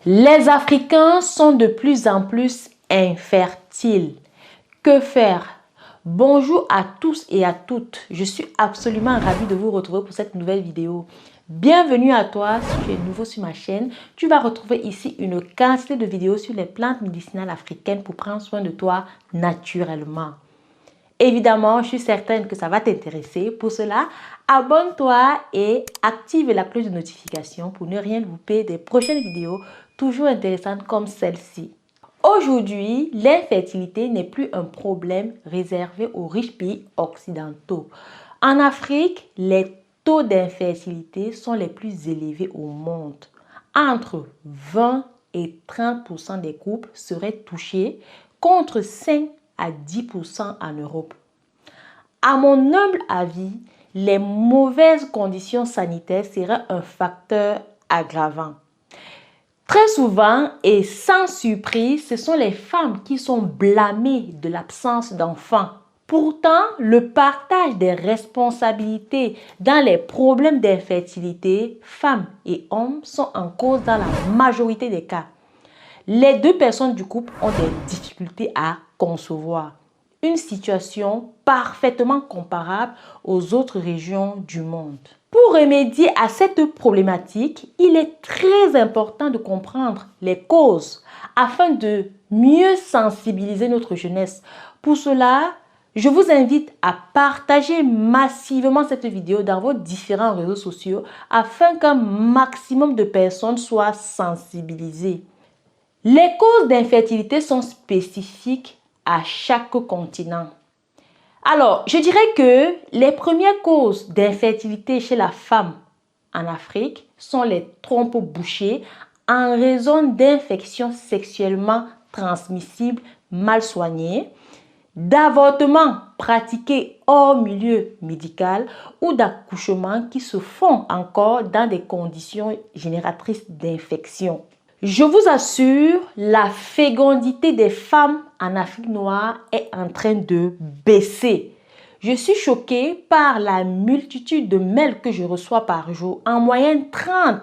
Les Africains sont de plus en plus infertiles. Que faire? Bonjour à tous et à toutes. Je suis absolument ravie de vous retrouver pour cette nouvelle vidéo. Bienvenue à toi si tu es nouveau sur ma chaîne. Tu vas retrouver ici une quantité de vidéos sur les plantes médicinales africaines pour prendre soin de toi naturellement. Évidemment, je suis certaine que ça va t'intéresser. Pour cela, abonne-toi et active la cloche de notification pour ne rien louper des prochaines vidéos toujours intéressantes comme celle-ci. Aujourd'hui, l'infertilité n'est plus un problème réservé aux riches pays occidentaux. En Afrique, les taux d'infertilité sont les plus élevés au monde. Entre 20 et 30% des couples seraient touchés contre 5 à 10% en Europe. À mon humble avis, les mauvaises conditions sanitaires seraient un facteur aggravant. Très souvent et sans surprise, ce sont les femmes qui sont blâmées de l'absence d'enfants. Pourtant, le partage des responsabilités dans les problèmes d'infertilité, femmes et hommes, sont en cause dans la majorité des cas. Les deux personnes du couple ont des difficultés à concevoir. Une situation parfaitement comparable aux autres régions du monde. Pour remédier à cette problématique, il est très important de comprendre les causes afin de mieux sensibiliser notre jeunesse. Pour cela, je vous invite à partager massivement cette vidéo dans vos différents réseaux sociaux afin qu'un maximum de personnes soient sensibilisées. Les causes d'infertilité sont spécifiques à chaque continent. Alors, je dirais que les premières causes d'infertilité chez la femme en Afrique sont les trompes bouchées en raison d'infections sexuellement transmissibles mal soignées, d'avortements pratiqués hors milieu médical ou d'accouchements qui se font encore dans des conditions génératrices d'infections. Je vous assure, la fécondité des femmes en Afrique noire est en train de baisser. Je suis choquée par la multitude de mails que je reçois par jour, en moyenne 30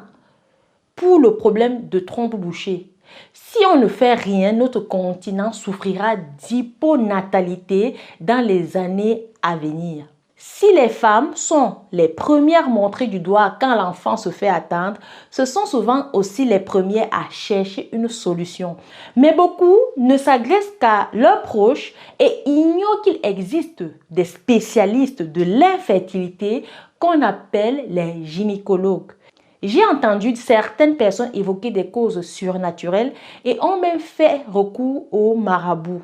pour le problème de trompe bouchée. Si on ne fait rien, notre continent souffrira d'hyponatalité dans les années à venir. Si les femmes sont les premières montrées du doigt quand l'enfant se fait attendre, ce sont souvent aussi les premières à chercher une solution. Mais beaucoup ne s'agressent qu'à leurs proches et ignorent qu'il existe des spécialistes de l'infertilité qu'on appelle les gynécologues. J'ai entendu certaines personnes évoquer des causes surnaturelles et ont même fait recours aux marabouts.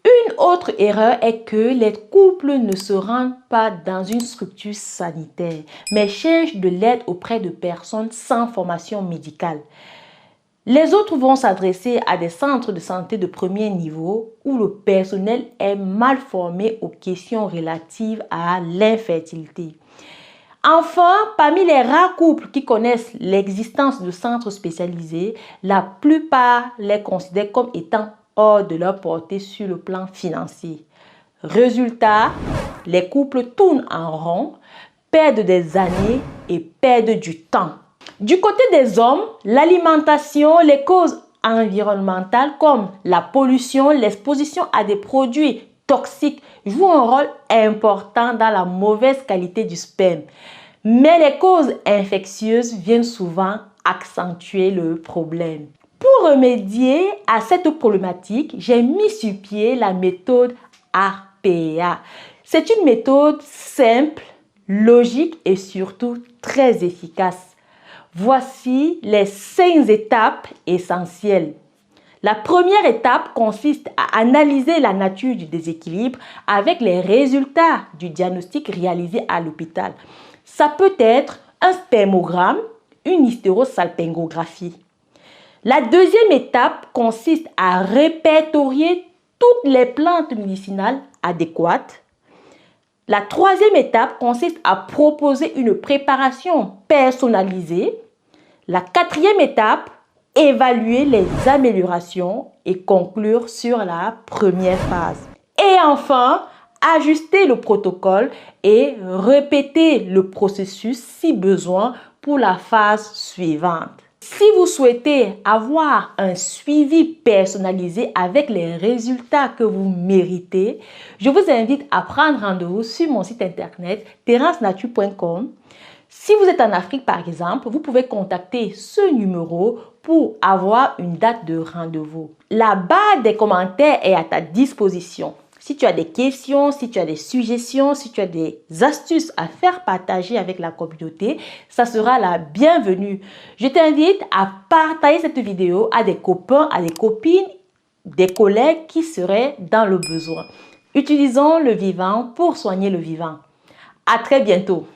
Une autre erreur est que les couples ne se rendent pas dans une structure sanitaire, mais cherchent de l'aide auprès de personnes sans formation médicale. Les autres vont s'adresser à des centres de santé de premier niveau où le personnel est mal formé aux questions relatives à l'infertilité. Enfin, parmi les rares couples qui connaissent l'existence de centres spécialisés, la plupart les considèrent comme étant hors de leur portée sur le plan financier. Résultat, les couples tournent en rond, perdent des années et perdent du temps. Du côté des hommes, l'alimentation, les causes environnementales comme la pollution, l'exposition à des produits toxiques jouent un rôle important dans la mauvaise qualité du sperme. Mais les causes infectieuses viennent souvent accentuer le problème. Pour remédier à cette problématique, j'ai mis sur pied la méthode ARPA. C'est une méthode simple, logique et surtout très efficace. Voici les 5 étapes essentielles. La première étape consiste à analyser la nature du déséquilibre avec les résultats du diagnostic réalisé à l'hôpital. Ça peut être un spermogramme, une hystérosalpingographie. La deuxième étape consiste à répertorier toutes les plantes médicinales adéquates. La troisième étape consiste à proposer une préparation personnalisée. La quatrième étape, évaluer les améliorations et conclure sur la première phase. Et enfin, ajuster le protocole et répéter le processus si besoin pour la phase suivante. Si vous souhaitez avoir un suivi personnalisé avec les résultats que vous méritez, je vous invite à prendre rendez-vous sur mon site internet terencenature.com. Si vous êtes en Afrique par exemple, vous pouvez contacter ce numéro pour avoir une date de rendez-vous. La barre des commentaires est à ta disposition. Si tu as des questions, si tu as des suggestions, si tu as des astuces à faire partager avec la communauté, ça sera la bienvenue. Je t'invite à partager cette vidéo à des copains, à des copines, des collègues qui seraient dans le besoin. Utilisons le vivant pour soigner le vivant. À très bientôt.